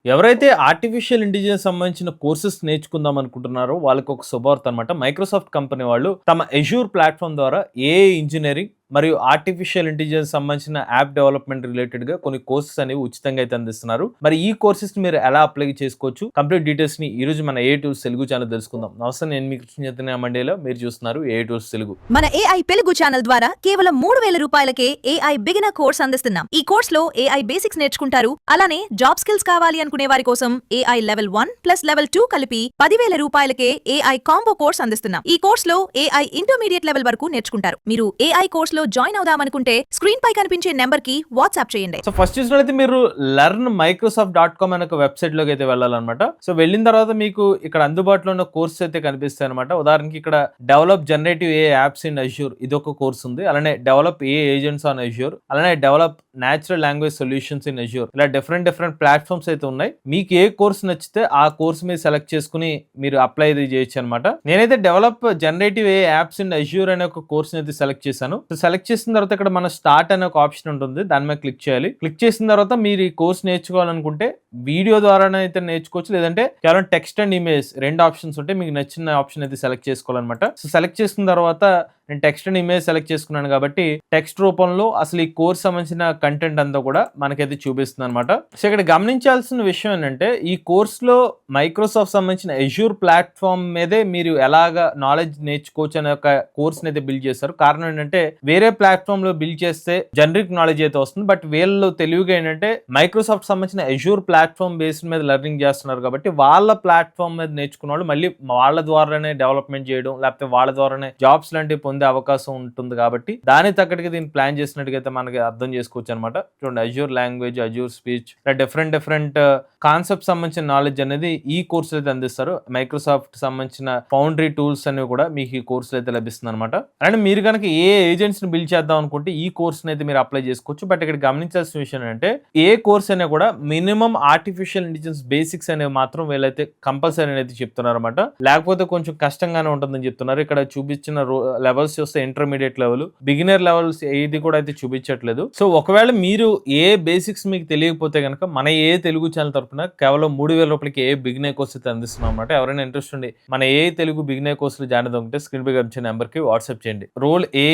ఎవరైతే artificial intelligence సంబంధించిన courses నేర్చుకుందాం అనుకుంటున్నారో వాళ్ళకి ఒక శుభవార్త అనమాట. మైక్రోసాఫ్ట్ కంపెనీ వాళ్ళు తమ అజూర్ ప్లాట్‌ఫార్మ్ ద్వారా ఏఐ ఇంజినీరింగ్ మరియు ఆర్టిఫిషియల్ ఇంటెలిజెన్స్ సంబంధించిన యాప్ డెవలప్‌మెంట్ రిలేటెడ్‌గా కొన్ని కోర్సెస్ అనేవి ఉచితంగా అయితే అందిస్తున్నారు. మరి ఈ కోర్సెస్‌ని మీరు ఎలా అప్లై చేసుకోవచ్చు? కంప్లీట్ డీటెయిల్స్‌ని ఈ రోజు మన ఏఐ టూల్స్ తెలుగు ఛానల్ తెలుసుకుందాం. నమస్తే, నేను మీ కృష్ణ చైతన్య మండేలో మీరు చూస్తున్నారు ఏఐ టూల్స్ తెలుగు. మన ఏఐ తెలుగు ఛానల్ ద్వారా కేవలం 3000 రూపాయలకే ఏఐ బిగినర్ కోర్స్ అందిస్తున్నాం. ఈ కోర్స్ లో ఏఐ బేసిక్స్ నేర్చుకుంటారు. అలానే జాబ్ స్కిల్స్ కావాలి అనుకునే వారి కోసం ఏఐ లెవెల్ 1 ప్లస్ లెవెల్ 2 కలిపి 10,000 రూపాయలకే ఏఐ కాంబో కోర్స్ అందిస్తున్నాం. ఈ కోర్స్ లో ఏఐ ఇంటర్మీడియట్ లెవెల్ వరకు నేర్చుకుంటారు. మీరు ఏఐ కోర్స్ లో జాయిన్ అవుదామనుకుంటే స్క్రీన్ పై కనిపించే నెంబర్ కి వాట్సాప్ చేయండి. సో ఫస్ట్ చూసినట్లయితే మీరు learnmicrosoft.com అనే ఒక వెబ్సైట్ లోకి అయితే వెళ్ళాలన్నమాట. సో వెళ్ళిన తర్వాత మీకు ఇక్కడ అందుబాటులో ఉన్న కోర్సెస్ అయితే కనిపిస్తాయి అనమాట. ఉదాహరణకి ఇక్కడ develop generative AI apps in Azure ఇది ఒక కోర్స్ ఉంది. అలానే develop AI agents on Azure, అలానే develop natural language solutions in Azure, ఇలా డిఫరెంట్ ప్లాట్ఫామ్స్ అయితే ఉన్నాయి. మీకు ఏ కోర్స్ నచ్చితే ఆ కోర్స్ మీరు సెలెక్ట్ చేసుకుని మీరు అప్లై అయితే చేయొచ్చు అనమాట. నేనైతే develop generative AI apps in Azure అనే ఒక కోర్స్ అయితే సెలెక్ట్ చేశాను. సో సెలెక్ట్ చేసిన తర్వాత ఇక్కడ మన స్టార్ట్ అనే ఒక ఆప్షన్ ఉంటుంది, దాని మీద క్లిక్ చేయాలి. క్లిక్ చేసిన తర్వాత మీరు ఈ కోర్స్ నేర్చుకోవాలనుకుంటే వీడియో ద్వారానే అయితే నేర్చుకోవచ్చు, లేదంటే కేవలం టెక్స్ట్ అండ్ ఇమేజ్ రెండు ఆప్షన్స్ ఉంటాయి. మీకు నచ్చిన ఆప్షన్ అయితే సెలెక్ట్ చేసుకోవాలన్నమాట. సో సెలెక్ట్ చేసిన తర్వాత నేను టెక్స్ట్ అండ్ ఇమేజ్ సెలెక్ట్ చేసుకున్నాను కాబట్టి టెక్స్ట్ రూపంలో అసలు ఈ కోర్స్ సంబంధించిన కంటెంట్ అంతా కూడా మనకైతే చూపిస్తుంది అనమాట. సో ఇక్కడ గమనించాల్సిన విషయం ఏంటంటే ఈ కోర్స్ లో మైక్రోసాఫ్ట్ సంబంధించిన అజూర్ ప్లాట్ఫామ్ మీదే మీరు ఎలాగా నాలెడ్జ్ నేర్చుకోవచ్చు అనే ఒక కోర్స్ అయితే బిల్డ్ చేస్తారు. కారణం ఏంటంటే వేరే ప్లాట్ఫామ్ లో బిల్డ్ చేస్తే జనరిక్ నాలెడ్జ్ అయితే వస్తుంది, బట్ వీళ్ళు తెలివిగా ఏంటంటే మైక్రోసాఫ్ట్ సంబంధించిన అజూర్ ప్లాట్ఫామ్ బేస్ మీద లెర్నింగ్ చేస్తున్నారు కాబట్టి వాళ్ళ ప్లాట్ఫామ్ మీద నేర్చుకున్న వాళ్ళు మళ్ళీ వాళ్ళ ద్వారానే డెవలప్మెంట్ చేయడం, లేకపోతే వాళ్ళ ద్వారానే జాబ్స్ లాంటివి పొందే అవకాశం ఉంటుంది. కాబట్టి దాని తగ్గట్టుగా దీన్ని ప్లాన్ చేసినట్టుగా మనకి అర్థం చేసుకోవచ్చు అనమాట. చూడండి, Azure language, Azure speech, different concept సంబంధించిన నాలెడ్జ్ అనేది ఈ కోర్సులు అయితే అందిస్తారు. మైక్రోసాఫ్ట్ సంబంధించిన ఫౌండరీ టూల్స్ అనేవి కూడా మీకు ఈ కోర్సులు అయితే లభిస్తుంది అనమాట. అండ్ మీరు కనుక ఏ ఏజెంట్స్ ని బిల్డ్ చేద్దాం అనుకుంటే ఈ కోర్స్ అయితే మీరు అప్లై చేసుకోవచ్చు. బట్ ఇక్కడ గమనించాల్సిన విషయం ఏంటంటే ఏ కోర్స్ అయినా కూడా మినిమం ఆర్టిఫిషియల్ ఇంటెలిజెన్స్ బేసిక్స్ అనేవి మాత్రం వీళ్ళైతే కంపల్సరీ అనేది చెప్తున్నారు అనమాట. లేకపోతే కొంచెం కష్టంగానే ఉంటుందని చెప్తున్నారు. ఇక్కడ చూపించిన లెవెల్స్ చూస్తే ఇంటర్మీడియట్ లెవెల్, బిగినర్ లెవెల్స్ ఏది కూడా అయితే చూపించట్లేదు. సో ఒకవేళ మీరు ఏ బేసిక్స్ మీకు తెలియకపోతే కనుక మన ఏ తెలుగు ఛానల్ తరపున కేవలం 3,000 రూపాయలకి ఏ బిగినర్ కోర్స్ అయితే అందిస్తున్నాం అనమాట. ఎవరైనా ఇంట్రెస్ట్ ఉండి మన ఏ తెలుగు బిగినర్ కోర్సులు జాయిన్ అవుతుంటే స్క్రీన్ పై కనిపించే నెంబర్ కి వాట్సాప్ చేయండి. రోల్ ఏ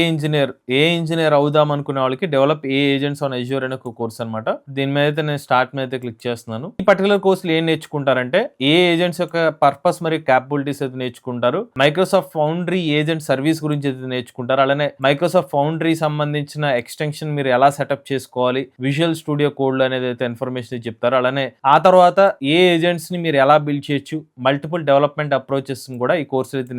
ఇంజనీర్ అవుదాం అనుకునే వాళ్ళకి develop AI agents on Azure అనే ఒక కోర్స్ అనమాట. దీని మీద అయితే నేను స్టార్ట్ మీద అయితే క్లిక్ చేస్తున్నాను. ఈ పర్టికులర్ కోర్సులు ఏం నేర్చుకుంటారంటే ఏ ఏజెంట్స్ యొక్క పర్పస్ మరియు క్యాపబిలిటీస్ అయితే నేర్చుకుంటారు. మైక్రోసాఫ్ట్ ఫౌండరీ ఏజెంట్ సర్వీస్ గురించి అయితే నేర్చుకుంటారు. అలానే మైక్రోసాఫ్ట్ ఫౌండరీ సంబంధించిన ఎక్స్టెన్షన్ మీరు ఎలా సెటప్ చేసుకోవాలి, విజువల్ స్టూడియో కోడ్ అనేది అయితే ఇన్ఫర్మేషన్ చెప్తారు. అలానే ఆ తర్వాత ఏ ఏజెంట్స్ ని మీరు ఎలా బిల్డ్ చేయొచ్చు, మల్టిపుల్ డెవలప్మెంట్ అప్రోచెస్ కూడా ఈ కోర్సు అయితే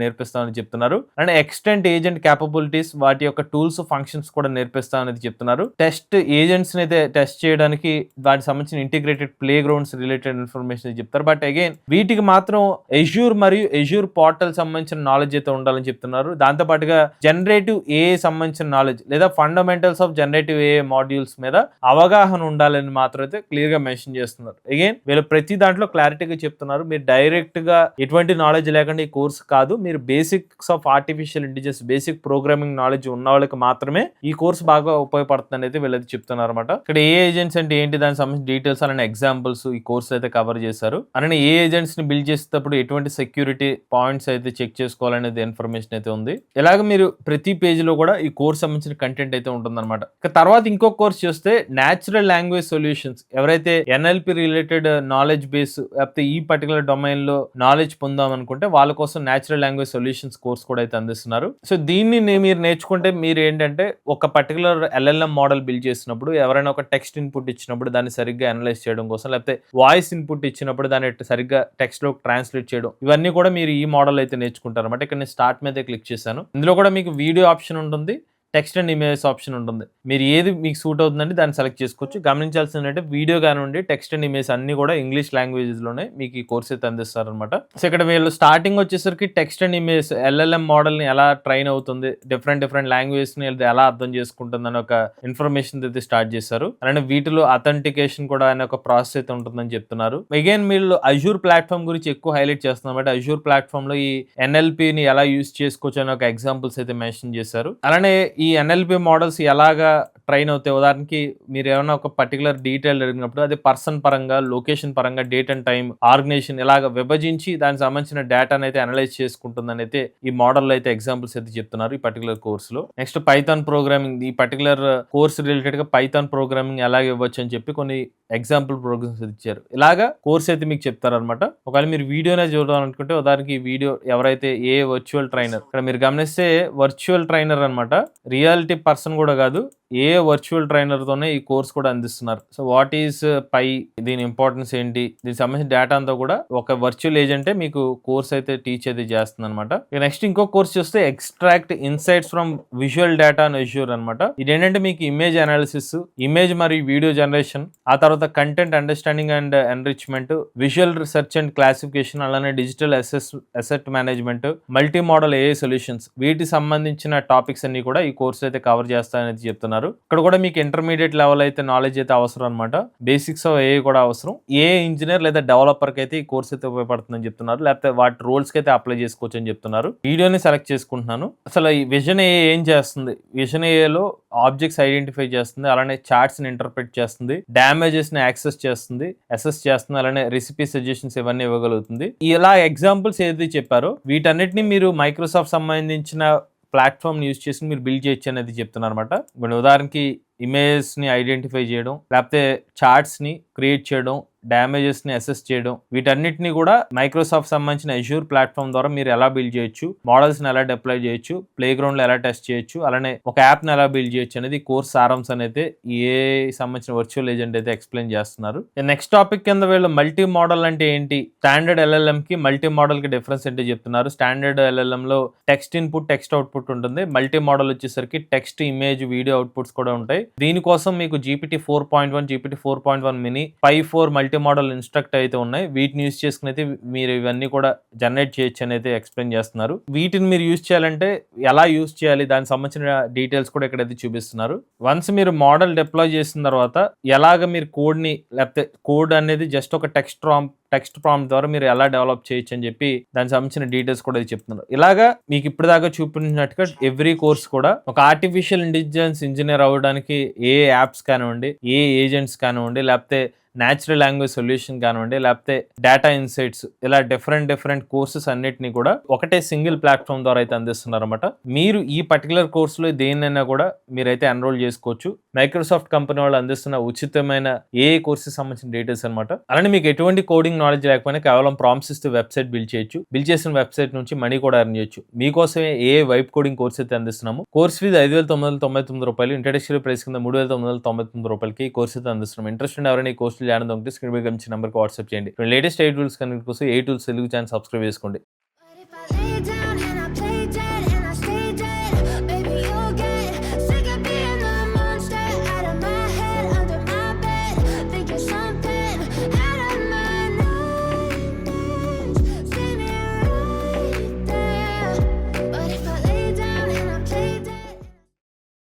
నేర్పిస్తామని చెప్తున్నారు. అండ్ ఎక్స్టెంట్ ఏజెంట్ క్యాపబిలిటీస్, వాటి యొక్క టూల్స్ ఫంక్షన్స్ కూడా నేర్పిస్తామని చెప్తున్నారు. టెస్ట్ ఏజెంట్స్ అయితే టెస్ట్ చేయడానికి వాటికి సంబంధించిన integrated play grounds related information చెప్తారు. బట్ అగైన్ వీటికి మాత్రం అజూర్ మరియు అజూర్ పోర్టల్ సంబంధించిన నాలెడ్జ్ అయితే ఉండాలని చెప్తున్నారు. దాంతో పాటుగా జనరేటివ్ ఏఐ సంబంధించిన నాలెడ్జ్ లేదా fundamentals of generative AI modules మీద అవగాహన ఉండాలని మాత్రం అయితే క్లియర్ గా మెన్షన్ చేస్తున్నారు. అగైన్ వీళ్ళు ప్రతి దాంట్లో క్లారిటీగా చెప్తున్నారు. మీరు డైరెక్ట్ గా ఎటువంటి నాలెడ్జ్ లేకుండా ఈ కోర్స్ కాదు, మీరు basics of artificial intelligence, basic programming knowledge ఉన్న వాళ్ళకి మాత్రమే ఈ కోర్స్ బాగా ఉపయోగపడుతుంది అనేది వీళ్ళైతే చెప్తున్నారు అనమాట. ఇక్కడ ఏ ఏజెంట్స్ అంటే ఏంటి, దానికి సంబంధించిన డీటెయిల్స్ అలానే ఎగ్జాంపుల్స్ ఈ కోర్స్ అయితే కవర్ చేశారు. అలానే ఏ ఏజెంట్స్ ని బిల్డ్ చేసేటప్పుడు ఎటువంటి సెక్యూరిటీ పాయింట్స్ అయితే చెక్ చేసుకోవాలనేది ఇన్ఫర్మేషన్ అయితే ఉంది. ఇలాగ మీరు ప్రతి పేజ్ లో కూడా ఈ కోర్స్ సంబంధించిన కంటెంట్ అయితే ఉంటుందన్నమాట. తర్వాత ఇంకో కోర్స్ చూస్తే న్యాచురల్ లాంగ్వేజ్ సొల్యూషన్స్, ఎవరైతే ఎన్ఎల్పి రిలేటెడ్ నాలెడ్జ్ బేస్ లేకపోతే ఈ పర్టికులర్ డొమైన్ లో నాలెడ్జ్ పొందాం అనుకుంటే వాళ్ళ కోసం న్యాచురల్ లాంగ్వేజ్ సొల్యూషన్స్ కోర్స్ కూడా అయితే అందిస్తున్నారు. సో దీన్ని మీరు నేర్చుకుంటే మీరు ఏంటంటే ఒక పర్టికులర్ ఎల్ఎల్ఎం మోడల్ బిల్డ్ చేసినప్పుడు ఎవరైనా ఒక టెక్స్ట్ ఇన్పుట్ ఇచ్చినప్పుడు దాన్ని సరిగ్గా అనలైజ్ చేయడం కోసం, లేకపోతే వాయిస్ ఇన్పుట్ ఇచ్చినప్పుడు దాన్ని సరిగ్గా టెక్స్ట్ లో ట్రాన్స్లేట్ చేయడం, ఇవన్నీ కూడా మీరు ఈ మోడల్ అయితే నేర్చుకుంటారు అనమాట. ఇక్కడ నేను స్టార్ట్ మీద క్లిక్ చేశాను. ఇందులో కూడా మీకు వీడియో ఆప్షన్ ఉంటుంది, టెక్స్ట్ అండ్ ఇమేజ్ ఆప్షన్ ఉంటుంది. మీరు ఏది మీకు సూట్ అవుతుందండి దాన్ని సెలెక్ట్ చేసుకోవచ్చు. గమనించాల్సింది అంటే వీడియో కానివ్వండి, టెక్స్ట్ అండ్ ఇమేజ్ అన్ని కూడా ఇంగ్లీష్ లాంగ్వేజెస్ లోనే మీకు ఈ కోర్స్ అయితే అందిస్తారనమాట. సో ఇక్కడ వీళ్ళు స్టార్టింగ్ వచ్చేసరికి text and image LLM model ని ఎలా ట్రైన్ అవుతుంది, డిఫరెంట్ లాంగ్వేజ్ ని ఎలా అర్థం చేసుకుంటుందని ఒక ఇన్ఫర్మేషన్ అయితే స్టార్ట్ చేశారు. అలానే వీటిలో అథెంటికేషన్ కూడా అనే ఒక ప్రాసెస్ అయితే ఉంటుందని చెప్తున్నారు. అగైన్ వీళ్ళు అజూర్ ప్లాట్ఫామ్ గురించి ఎక్కువ హైలైట్ చేస్తున్నారు. బట్ అజూర్ ప్లాట్ఫామ్ లో ఈ ఎన్ఎల్పి ని ఎలా యూజ్ చేసుకోవచ్చు అనే ఒక ఎగ్జాంపుల్స్ అయితే మెన్షన్ చేశారు. అలానే ఈ ఎన్ఎల్పి మోడల్స్ ఎలాగా ట్రైన్ అవుతాయి. ఉదాహరణకి మీరు ఏమైనా ఒక పర్టికులర్ డీటెయిల్ అడిగినప్పుడు అది పర్సన్ పరంగా, లొకేషన్ పరంగా, డేట్ అండ్ టైమ్, ఆర్గనైజేషన్ ఇలాగ విభజించి దానికి సంబంధించిన డేటాను అయితే అనలైజ్ చేసుకుంటుందని అయితే ఈ మోడల్ అయితే ఎగ్జాంపుల్స్ అయితే చెప్తున్నారు ఈ పర్టికులర్ కోర్సులో. నెక్స్ట్ పైథాన్ ప్రోగ్రామింగ్, ఈ పర్టికులర్ కోర్స్ రిలేటెడ్ గా పైథాన్ ప్రోగ్రామింగ్ ఎలాగ ఇవ్వచ్చు అని చెప్పి కొన్ని ఎగ్జాంపుల్ ప్రోగ్రామ్స్ ఇచ్చారు. ఇలాగా కోర్స్ అయితే మీకు చెప్తారనమాట. ఒకవేళ మీరు వీడియోనే చూడాలనుకుంటే ఉదాహరణకి ఈ వీడియో ఎవరైతే ఏ వర్చువల్ ట్రైనర్, ఇక్కడ మీరు గమనిస్తే వర్చువల్ ట్రైనర్ అనమాట, రియాలిటీ పర్సన్ కూడా కాదు, ఏ వర్చువల్ ట్రైనర్ తోనే ఈ కోర్స్ కూడా అందిస్తున్నారు. సో వాట్ ఈస్ పై, దీని ఇంపార్టెన్స్ ఏంటి, దీనికి సంబంధించిన డేటా అంతా కూడా ఒక వర్చువల్ ఏజెంటే మీకు కోర్స్ అయితే టీచ్ అయితే చేస్తుంది అనమాట. నెక్స్ట్ ఇంకో కోర్స్ చూస్తే extract insights from visual data and Azure అనమాట. ఇదేంటంటే మీకు ఇమేజ్ అనాలిసిస్, ఇమేజ్ మరియు వీడియో జనరేషన్, ఆ తర్వాత content understanding and enrichment, visual research and classification, అలానే digital asset management, multi modal AI solutions, వీటికి సంబంధించిన టాపిక్స్ అన్ని కూడా ఈ కోర్స్ అయితే కవర్ చేస్తారని చెప్తున్నారు. ఇక్కడ కూడా మీకు ఇంటర్మీడియట్ లెవెల్ అయితే నాలెడ్జ్ అయితే అవసరం అనమాట. బేసిక్స్ ఆఫ్ ఏఐ కూడా అవసరం. ఏ ఇంజనీర్ లేదా డెవలపర్ కి అయితే ఈ కోర్స్ అయితే ఉపయోగపడుతుందని చెప్తున్నారు. లేకపోతే వాటి రోల్స్ కి అయితే అప్లై చేసుకోవచ్చు అని చెప్తున్నారు. వీడియోని సెలెక్ట్ చేసుకుంటున్నాను. అసలు ఈ విజన్ ఏఐ ఏం చేస్తుంది? విజన్ ఏఐలో ఆబ్జెక్ట్స్ ఐడెంటిఫై చేస్తుంది, అలానే చార్ట్స్ ని ఇంటర్ప్రెట్ చేస్తుంది, డామేజెస్ ని యాక్సెస్ చేస్తుంది, అసెస్ చేస్తుంది, అలానే రెసిపీ సజెషన్స్ ఇవన్నీ ఇవ్వగలుగుతుంది. ఇలా ఎగ్జాంపుల్స్ ఏదైతే చెప్పారో వీటన్నిటిని మీరు మైక్రోసాఫ్ట్ సంబంధించిన ప్లాట్ఫామ్ యూజ్ చేసి మీరు బిల్డ్ చేయొచ్చు అనేది చెప్తున్నారు అనమాట. ఇప్పుడు ఉదాహరణకి ఇమేజ్ ని ఐడెంటిఫై చేయడం, లేకపోతే చార్ట్స్ ని క్రియేట్ చేయడం, డ్యామేజెస్ ని అసెస్ చేయడం, వీటన్నిటిని కూడా మైక్రోసాఫ్ట్ సంబంధించిన అజ్యూర్ ప్లాట్ఫామ్ ద్వారా మీరు ఎలా బిల్డ్ చేయొచ్చు, మోడల్స్ ని ఎలా డిప్లాయ్ చేయొచ్చు, ప్లే గ్రౌండ్ లో ఎలా టెస్ట్ చేయొచ్చు, అలానే ఒక యాప్ ని ఎలా బిల్డ్ చేయొచ్చు అనేది కోర్స్ సారాంశం అయితే ఏ సంబంధించిన వర్చువల్ ఏజెంట్ అయితే ఎక్స్ప్లెయిన్ చేస్తున్నారు. నెక్స్ట్ టాపిక్ కింద వీళ్ళు మల్టీ మోడల్ అంటే ఏంటి, స్టాండర్డ్ ఎల్ఎల్ఎం కి మల్టీ మోడల్ కి డిఫరెన్స్ ఏంటి చెప్తున్నారు. స్టాండర్డ్ ఎల్ఎల్ఎం లో టెక్స్ట్ ఇన్పుట్, టెక్స్ట్ అవుట్పుట్ ఉంటుంది. మల్టీ మోడల్ వచ్చేసరికి టెక్స్ట్, ఇమేజ్, వీడియో అవుట్పుట్స్ కూడా ఉంటాయి. దీనికోసం మీకు GPT 4.1, GPT 4.1 mini, 5.4 multi modal instruct అయితే ఉన్నాయి. వీటిని యూజ్ చేసుకుని అయితే మీరు ఇవన్నీ కూడా జనరేట్ చేయొచ్చు అని అయితే ఎక్స్ప్లెయిన్ చేస్తున్నారు. వీటిని మీరు యూజ్ చేయాలంటే ఎలా యూజ్ చేయాలి, దానికి సంబంధించిన డీటెయిల్స్ కూడా ఇక్కడైతే చూపిస్తున్నారు. వన్స్ మీరు మోడల్ డిప్లాయ్ చేసిన తర్వాత ఎలాగ మీరు కోడ్ ని, లేకపోతే కోడ్ అనేది జస్ట్ ఒక టెక్స్ట్ ప్రాంప్ట్ ద్వారా మీరు ఎలా డెవలప్ చేయొచ్చు అని చెప్పి దానికి సంబంధించిన డీటెయిల్స్ కూడా చెప్తున్నారు. ఇలాగా మీకు ఇప్పటిదాకా చూపించినట్టుగా ఎవ్రీ కోర్స్ కూడా ఒక ఆర్టిఫిషియల్ ఇంటెలిజెన్స్ ఇంజనీర్ అవ్వడానికి ఏ యాప్స్ కానివ్వండి, ఏ ఏజెంట్స్ కానివ్వండి, లేకపోతే న్యాచురల్ లాంగ్వేజ్ సొల్యూషన్ కానివ్వండి, లేకపోతే డేటా ఇన్సైట్స్, ఇలా డిఫరెంట్ కోర్సెస్ అన్నిటిని కూడా ఒకటే సింగిల్ ప్లాట్ఫామ్ ద్వారా అయితే అందిస్తున్నారు అనమాట. మీరు ఈ పర్టికులర్ కోర్సులో దేన్నైనా కూడా మీరైతే ఎన్రోల్ చేసుకోవచ్చు. మైక్రోసాఫ్ట్ కంపెనీ వాళ్ళు అందిస్తున్న ఉచితమైన ఏ కోర్సెస్ సంబంధించిన డీటెయిల్స్ అనమాట. అలానే మీకు ఎటువంటి కోడింగ్ నాలెడ్జ్ లేకపోయినా కేవలం ప్రాంప్ట్స్ ఇస్తూ వెబ్సైట్ బిల్డ్ చేయొచ్చు. బిల్డ్ చేసిన వెబ్సైట్ నుంచి మనీ కూడా ఎర్న్ చేయొచ్చు. మీకోసమే ఏ వైబ్ కోడింగ్ కోర్స్ అయితే అందిస్తున్నాము. కోర్స్ ఫీజు ₹5,999, ఇంట్రడక్టరీ ప్రైస్ కింద ₹3,999 ఈ కోర్స్ అయితే అందిస్తున్నాము. ఇంట్రెస్ట్ ఎవరైనా ఈ కోర్సు జాయిన్ అవుతుంటే స్క్రీన్ మీద కనిపించే నెంబర్కి వాట్సాప్ చేయండి. లేటెస్ట్ ఏ టూల్స్ కనుక కోసం ఏ టూల్స్ తెలుగు ఛానల్ సబ్స్క్రైబ్ చేసుకోండి.